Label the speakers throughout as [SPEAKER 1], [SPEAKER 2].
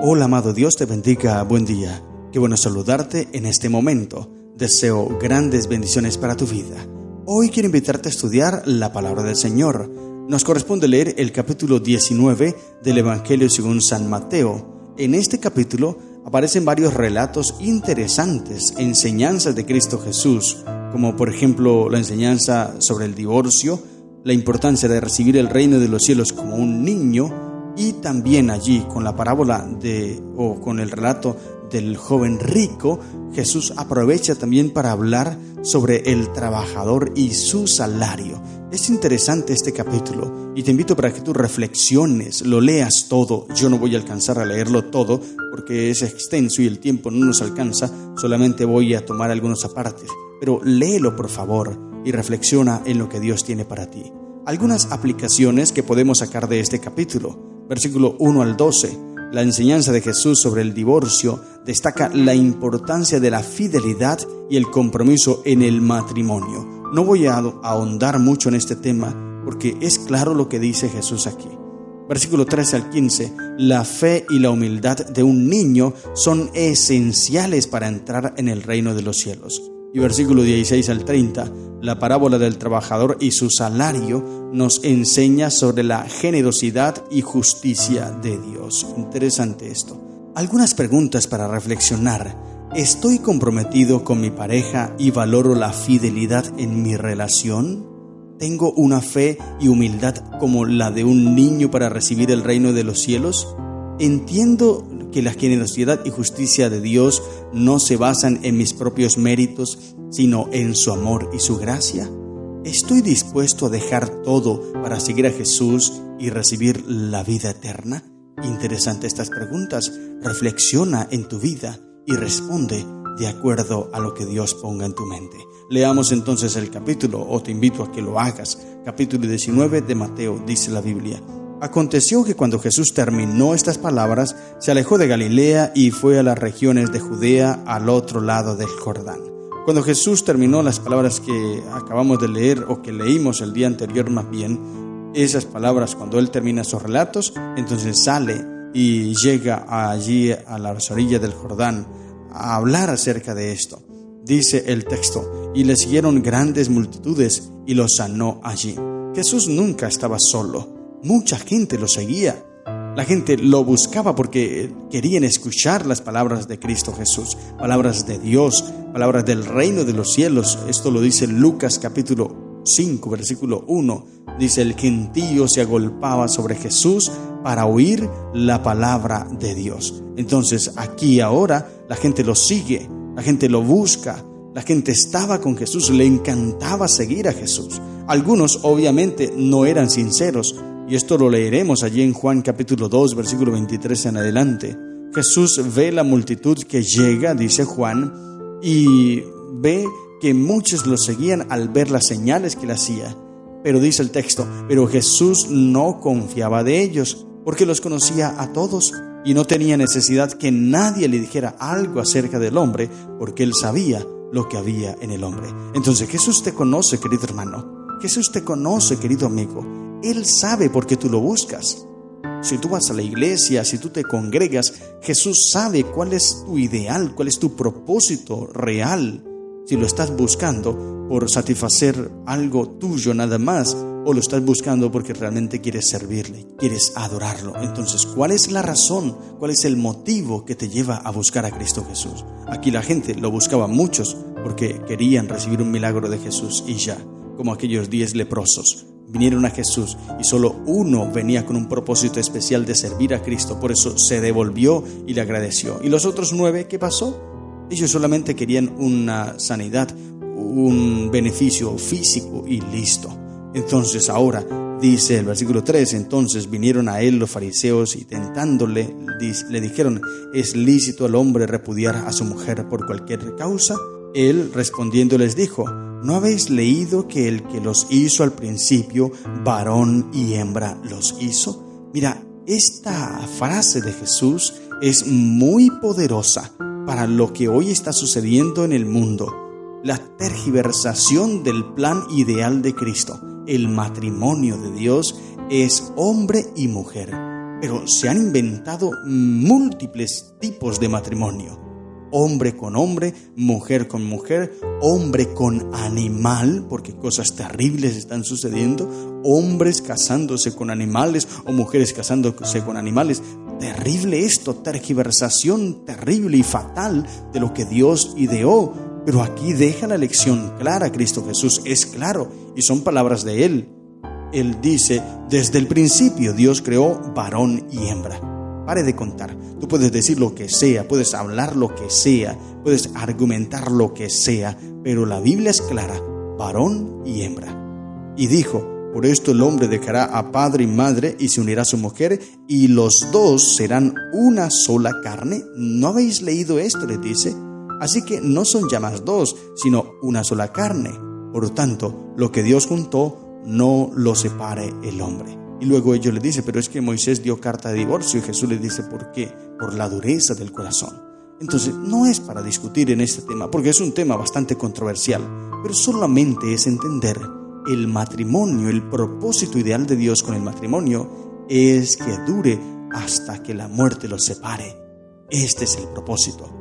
[SPEAKER 1] Hola amado, Dios te bendiga, buen día. Qué bueno saludarte en este momento. Deseo grandes bendiciones para tu vida. Hoy quiero invitarte a estudiar la palabra del Señor. Nos corresponde leer el capítulo 19 del Evangelio según San Mateo. En este capítulo aparecen varios relatos interesantes, enseñanzas de Cristo Jesús, como por ejemplo la enseñanza sobre el divorcio, la importancia de recibir el reino de los cielos como un niño, y también allí con la parábola con el relato del joven rico, Jesús aprovecha también para hablar sobre el trabajador y su salario. Es interesante este capítulo y te invito para que tú reflexiones, lo leas todo. Yo no voy a alcanzar a leerlo todo porque es extenso y el tiempo no nos alcanza, solamente voy a tomar algunos apartes. Pero léelo por favor y reflexiona en lo que Dios tiene para ti. Algunas aplicaciones que podemos sacar de este capítulo. Versículo 1 al 12, la enseñanza de Jesús sobre el divorcio destaca la importancia de la fidelidad y el compromiso en el matrimonio. No voy a ahondar mucho en este tema porque es claro lo que dice Jesús aquí. Versículo 13 al 15, la fe y la humildad de un niño son esenciales para entrar en el reino de los cielos. Y versículo 16 al 30, la parábola del trabajador y su salario nos enseña sobre la generosidad y justicia de Dios. Interesante esto. Algunas preguntas para reflexionar. ¿Estoy comprometido con mi pareja y valoro la fidelidad en mi relación? ¿Tengo una fe y humildad como la de un niño para recibir el reino de los cielos? ¿Entiendo que la generosidad y justicia de Dios no se basan en mis propios méritos, sino en su amor y su gracia? ¿Estoy dispuesto a dejar todo para seguir a Jesús y recibir la vida eterna? Interesante estas preguntas. Reflexiona en tu vida y responde de acuerdo a lo que Dios ponga en tu mente. Leamos entonces el capítulo, o te invito a que lo hagas. Capítulo 19 de Mateo, dice la Biblia. Aconteció que cuando Jesús terminó estas palabras, se alejó de Galilea y fue a las regiones de Judea al otro lado del Jordán. Cuando Jesús terminó las palabras que acabamos de leer o que leímos el día anterior más bien, esas palabras cuando Él termina sus relatos, entonces sale y llega allí a las orillas del Jordán a hablar acerca de esto. Dice el texto, y le siguieron grandes multitudes y lo sanó allí. Jesús nunca estaba solo. Mucha gente lo seguía. La gente lo buscaba porque querían escuchar las palabras de Cristo Jesús, palabras de Dios, palabras del reino de los cielos. Esto lo dice Lucas capítulo 5, versículo 1. Dice, el gentío se agolpaba sobre Jesús para oír la palabra de Dios. Entonces aquí ahora la gente lo sigue, la gente lo busca, la gente estaba con Jesús, le encantaba seguir a Jesús. Algunos obviamente no eran sinceros. Y esto lo leeremos allí en Juan capítulo 2, versículo 23 en adelante. Jesús ve la multitud que llega, dice Juan, y ve que muchos lo seguían al ver las señales que él hacía. Pero dice el texto, pero Jesús no confiaba de ellos, porque los conocía a todos y no tenía necesidad que nadie le dijera algo acerca del hombre, porque él sabía lo que había en el hombre. Entonces Jesús te conoce, querido hermano. Jesús te conoce, querido amigo. Él sabe por qué tú lo buscas. Si tú vas a la iglesia, si tú te congregas, Jesús sabe cuál es tu ideal, cuál es tu propósito real. Si lo estás buscando por satisfacer algo tuyo nada más, o lo estás buscando porque realmente quieres servirle, quieres adorarlo. Entonces, ¿cuál es la razón? ¿Cuál es el motivo que te lleva a buscar a Cristo Jesús? Aquí la gente lo buscaba muchos porque querían recibir un milagro de Jesús y ya, como aquellos 10 leprosos. Vinieron a Jesús y solo uno venía con un propósito especial de servir a Cristo. Por eso se devolvió y le agradeció. ¿Y los otros 9 qué pasó? Ellos solamente querían una sanidad, un beneficio físico y listo. Entonces ahora dice el versículo 3, entonces vinieron a él los fariseos y tentándole le dijeron, ¿es lícito al hombre repudiar a su mujer por cualquier causa? Él respondiendo les dijo, ¿no habéis leído que el que los hizo al principio, varón y hembra los hizo? Mira, esta frase de Jesús es muy poderosa para lo que hoy está sucediendo en el mundo. La tergiversación del plan ideal de Cristo. El matrimonio de Dios es hombre y mujer. pero se han inventado múltiples tipos de matrimonio. Hombre con hombre, mujer con mujer, hombre con animal, porque cosas terribles están sucediendo, hombres casándose con animales o mujeres casándose con animales. Terrible esto, tergiversación terrible y fatal de lo que Dios ideó. Pero aquí deja la lección clara, Cristo Jesús es claro y son palabras de Él. Él dice, desde el principio Dios creó varón y hembra. Pare de contar. Tú puedes decir lo que sea, puedes hablar lo que sea, puedes argumentar lo que sea, pero la Biblia es clara, varón y hembra. Y dijo, por esto el hombre dejará a padre y madre y se unirá a su mujer y los dos serán una sola carne. ¿No habéis leído esto?, les dice. Así que no son ya más dos, sino una sola carne. Por tanto, lo que Dios juntó, no lo separe el hombre. Y luego ellos le dicen, pero es que Moisés dio carta de divorcio, y Jesús les dice, ¿por qué? Por la dureza del corazón. Entonces, no es para discutir en este tema, porque es un tema bastante controversial, pero solamente es entender el matrimonio, el propósito ideal de Dios con el matrimonio es que dure hasta que la muerte los separe. Este es el propósito.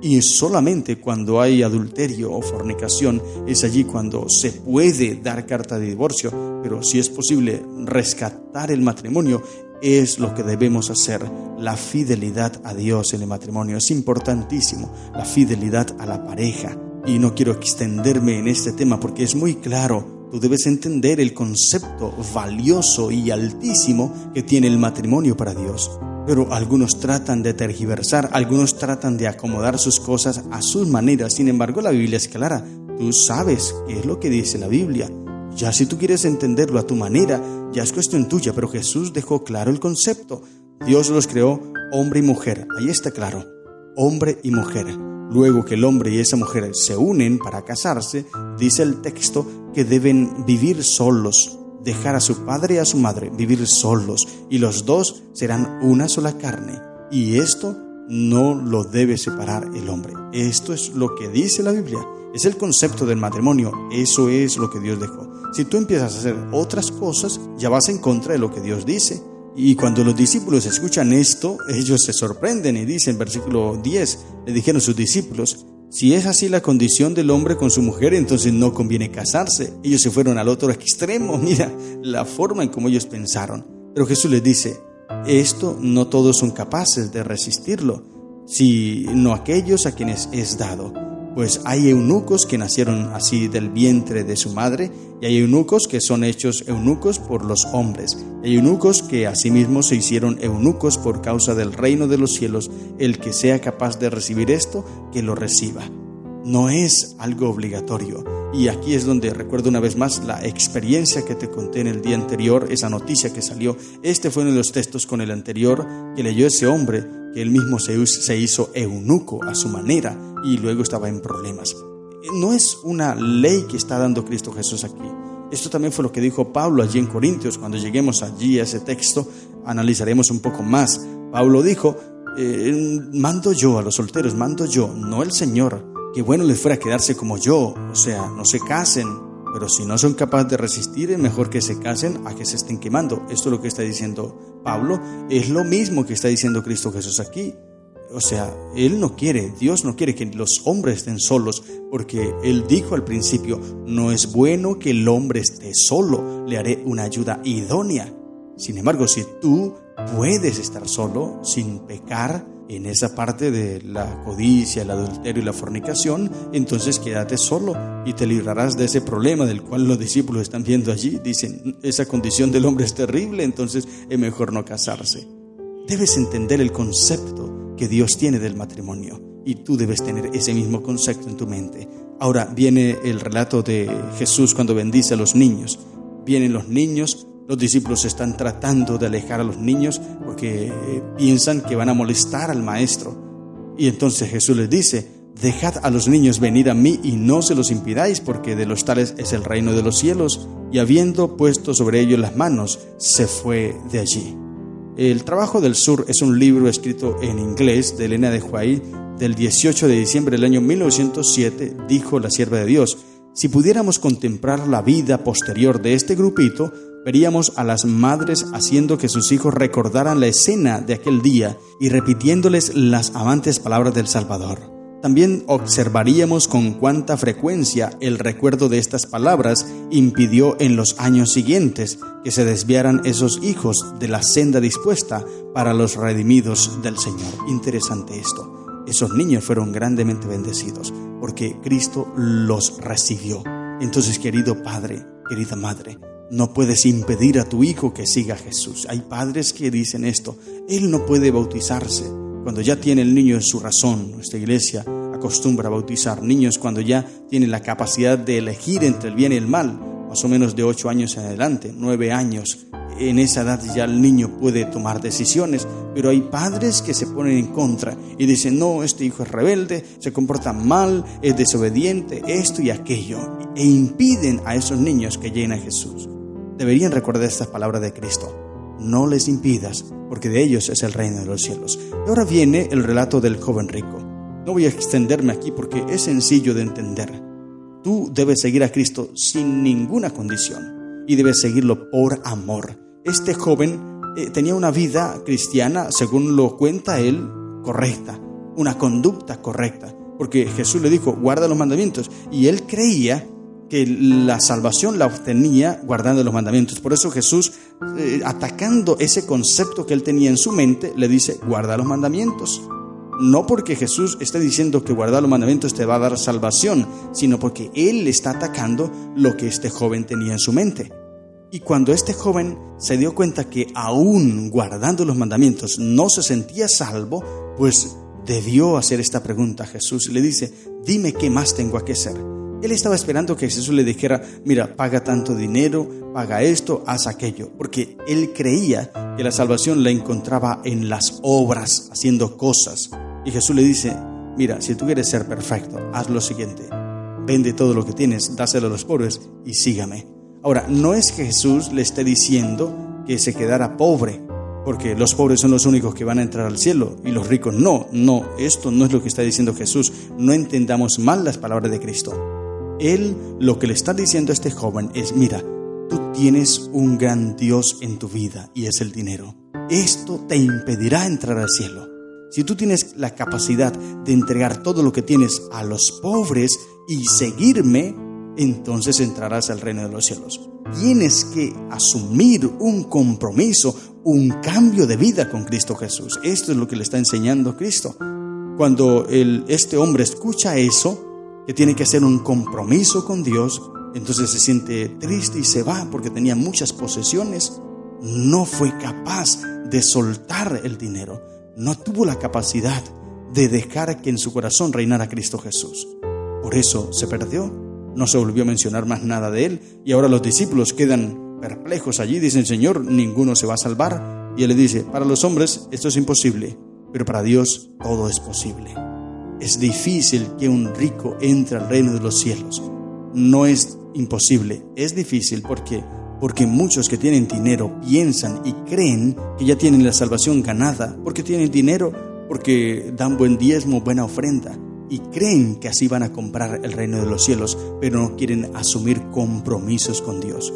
[SPEAKER 1] Y solamente cuando hay adulterio o fornicación es allí cuando se puede dar carta de divorcio, pero si es posible rescatar el matrimonio, es lo que debemos hacer. La fidelidad a Dios en el matrimonio es importantísimo, la fidelidad a la pareja. Y no quiero extenderme en este tema porque es muy claro. Tú debes entender el concepto valioso y altísimo que tiene el matrimonio para Dios. Pero algunos tratan de tergiversar, algunos tratan de acomodar sus cosas a sus maneras. Sin embargo, la Biblia es clara. Tú sabes qué es lo que dice la Biblia. Ya si tú quieres entenderlo a tu manera, ya es cuestión tuya, pero Jesús dejó claro el concepto. Dios los creó hombre y mujer. Ahí está claro. Hombre y mujer. Luego que el hombre y esa mujer se unen para casarse, dice el texto que deben vivir solos. Dejar a su padre y a su madre, vivir solos, y los dos serán una sola carne. Y esto no lo debe separar el hombre. Esto es lo que dice la Biblia. Es el concepto del matrimonio. Eso es lo que Dios dejó. Si tú empiezas a hacer otras cosas, ya vas en contra de lo que Dios dice. Y cuando los discípulos escuchan esto, ellos se sorprenden y dicen, versículo 10, le dijeron sus discípulos, si es así la condición del hombre con su mujer, entonces no conviene casarse. Ellos se fueron al otro extremo. Mira la forma en cómo ellos pensaron. Pero Jesús les dice, esto no todos son capaces de resistirlo, sino aquellos a quienes es dado. Pues hay eunucos que nacieron así del vientre de su madre, y hay eunucos que son hechos eunucos por los hombres. Hay eunucos que asimismo se hicieron eunucos por causa del reino de los cielos. El que sea capaz de recibir esto, que lo reciba. No es algo obligatorio. Y aquí es donde recuerdo una vez más la experiencia que te conté en el día anterior, esa noticia que salió. Este fue uno de los textos con el anterior que leyó ese hombre, que él mismo se hizo eunuco a su manera y luego estaba en problemas. No es una ley que está dando Cristo Jesús aquí. Esto también fue lo que dijo Pablo allí en Corintios. Cuando lleguemos allí a ese texto, analizaremos un poco más. Pablo dijo, mando yo a los solteros, mando yo, no el Señor. Qué bueno les fuera quedarse como yo, o sea, no se casen, pero si no son capaces de resistir, es mejor que se casen a que se estén quemando. Esto es lo que está diciendo Pablo, es lo mismo que está diciendo Cristo Jesús aquí. O sea, Él no quiere, Dios no quiere que los hombres estén solos, porque Él dijo al principio, no es bueno que el hombre esté solo, le haré una ayuda idónea. Sin embargo, si tú puedes estar solo sin pecar en esa parte de la codicia, el adulterio y la fornicación, entonces quédate solo y te librarás de ese problema del cual los discípulos están viendo allí. Dicen, esa condición del hombre es terrible, entonces es mejor no casarse. Debes entender el concepto que Dios tiene del matrimonio y tú debes tener ese mismo concepto en tu mente. Ahora viene el relato de Jesús cuando bendice a los niños. Vienen los niños. Los discípulos están tratando de alejar a los niños porque piensan que van a molestar al maestro. Y entonces Jesús les dice, dejad a los niños venir a mí y no se los impidáis, porque de los tales es el reino de los cielos. Y habiendo puesto sobre ellos las manos, se fue de allí. El Trabajo del Sur es un libro escrito en inglés de Elena de White del 18 de diciembre del año 1907, dijo la sierva de Dios. Si pudiéramos contemplar la vida posterior de este grupito, veríamos a las madres haciendo que sus hijos recordaran la escena de aquel día y repitiéndoles las amantes palabras del Salvador. También observaríamos con cuánta frecuencia el recuerdo de estas palabras impidió en los años siguientes que se desviaran esos hijos de la senda dispuesta para los redimidos del Señor. Interesante esto. Esos niños fueron grandemente bendecidos porque Cristo los recibió. Entonces, querido padre, querida madre, no puedes impedir a tu hijo que siga a Jesús. Hay padres que dicen esto: él no puede bautizarse. Cuando ya tiene el niño en su razón. Nuestra iglesia acostumbra a bautizar niños cuando ya tienen la capacidad de elegir entre el bien y el mal, más o menos de 8 años en adelante, 9 años. En esa edad ya el niño puede tomar decisiones, pero hay padres que se ponen en contra y dicen: no, este hijo es rebelde, se comporta mal, es desobediente, esto y aquello, e impiden a esos niños que lleguen a Jesús. Deberían recordar estas palabras de Cristo: no les impidas, porque de ellos es el reino de los cielos. Y ahora viene el relato del joven rico. No voy a extenderme aquí porque es sencillo de entender. Tú debes seguir a Cristo sin ninguna condición y debes seguirlo por amor. Este joven tenía una vida cristiana, según lo cuenta él, correcta, una conducta correcta, porque Jesús le dijo: guarda los mandamientos, y él creía que la salvación la obtenía guardando los mandamientos. Por eso Jesús, atacando ese concepto que él tenía en su mente, le dice: guarda los mandamientos. No porque Jesús esté diciendo que guardar los mandamientos te va a dar salvación, sino porque él está atacando lo que este joven tenía en su mente. Y cuando este joven se dio cuenta que aún guardando los mandamientos no se sentía salvo, pues debió hacer esta pregunta a Jesús y le dice: dime qué más tengo que hacer. Él estaba esperando que Jesús le dijera: mira, paga tanto dinero, paga esto, haz aquello, porque él creía que la salvación la encontraba en las obras, haciendo cosas. Y Jesús le dice: mira, si tú quieres ser perfecto, haz lo siguiente: vende todo lo que tienes, dáselo a los pobres y sígame. Ahora, no es que Jesús le esté diciendo que se quedara pobre, porque los pobres son los únicos que van a entrar al cielo y los ricos no, esto no es lo que está diciendo Jesús. No entendamos mal las palabras de Cristo. Él lo que le está diciendo a este joven es: mira, tú tienes un gran Dios en tu vida y es el dinero. Esto te impedirá entrar al cielo. Si tú tienes la capacidad de entregar todo lo que tienes a los pobres y seguirme, entonces entrarás al reino de los cielos. Tienes que asumir un compromiso, un cambio de vida con Cristo Jesús. Esto es lo que le está enseñando Cristo. Cuando este hombre escucha eso, que tiene que hacer un compromiso con Dios, entonces se siente triste y se va porque tenía muchas posesiones. No fue capaz de soltar el dinero. No tuvo la capacidad de dejar que en su corazón reinara Cristo Jesús. Por eso se perdió. No se volvió a mencionar más nada de él. Y ahora los discípulos quedan perplejos allí. Dicen: Señor, ninguno se va a salvar. Y él le dice: para los hombres esto es imposible, pero para Dios todo es posible. Es difícil que un rico entre al reino de los cielos. No es imposible, es difícil porque muchos que tienen dinero piensan y creen que ya tienen la salvación ganada, porque tienen dinero, porque dan buen diezmo, buena ofrenda, y creen que así van a comprar el reino de los cielos, pero no quieren asumir compromisos con Dios.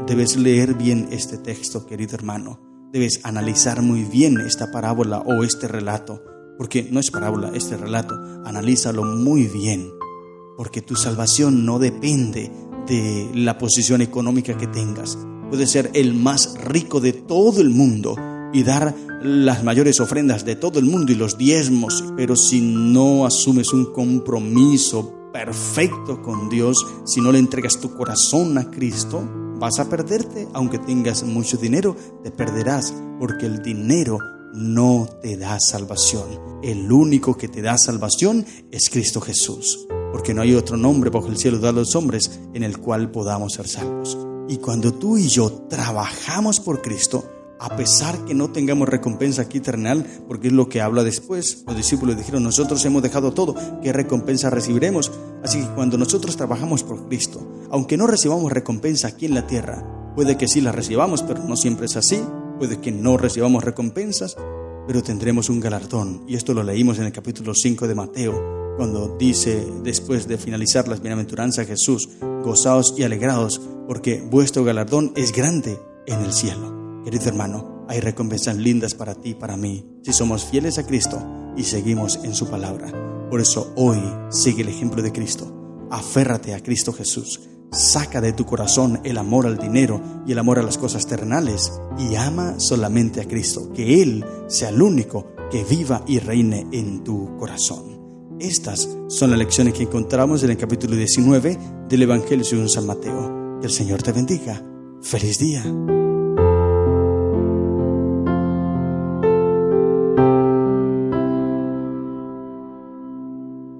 [SPEAKER 1] Debes leer bien este texto, querido hermano. Debes analizar muy bien esta parábola o este relato, porque no es parábola, este relato. Analízalo muy bien, porque tu salvación no depende de la posición económica que tengas. Puedes ser el más rico de todo el mundo y dar las mayores ofrendas de todo el mundo y los diezmos, pero si no asumes un compromiso perfecto con Dios, si no le entregas tu corazón a Cristo, vas a perderte. Aunque tengas mucho dinero, te perderás, porque el dinero no te da salvación. El único que te da salvación es Cristo Jesús, porque no hay otro nombre bajo el cielo dado a los hombres en el cual podamos ser salvos. Y cuando tú y yo trabajamos por Cristo, a pesar que no tengamos recompensa aquí terrenal, porque es lo que habla después, los discípulos dijeron: nosotros hemos dejado todo, ¿qué recompensa recibiremos? Así que cuando nosotros trabajamos por Cristo, aunque no recibamos recompensa aquí en la tierra, puede que sí la recibamos, pero no siempre es así. Puede que no recibamos recompensas, pero tendremos un galardón. Y esto lo leímos en el capítulo 5 de Mateo, cuando dice, después de finalizar las bienaventuranzas, Jesús: gozaos y alegraos, porque vuestro galardón es grande en el cielo. Querido hermano, hay recompensas lindas para ti y para mí si somos fieles a Cristo y seguimos en su palabra. Por eso hoy sigue el ejemplo de Cristo. Aférrate a Cristo Jesús. Saca de tu corazón el amor al dinero y el amor a las cosas terrenales y ama solamente a Cristo. Que Él sea el único que viva y reine en tu corazón. Estas son las lecciones que encontramos en el capítulo 19 del Evangelio según San Mateo. Que el Señor te bendiga. ¡Feliz día!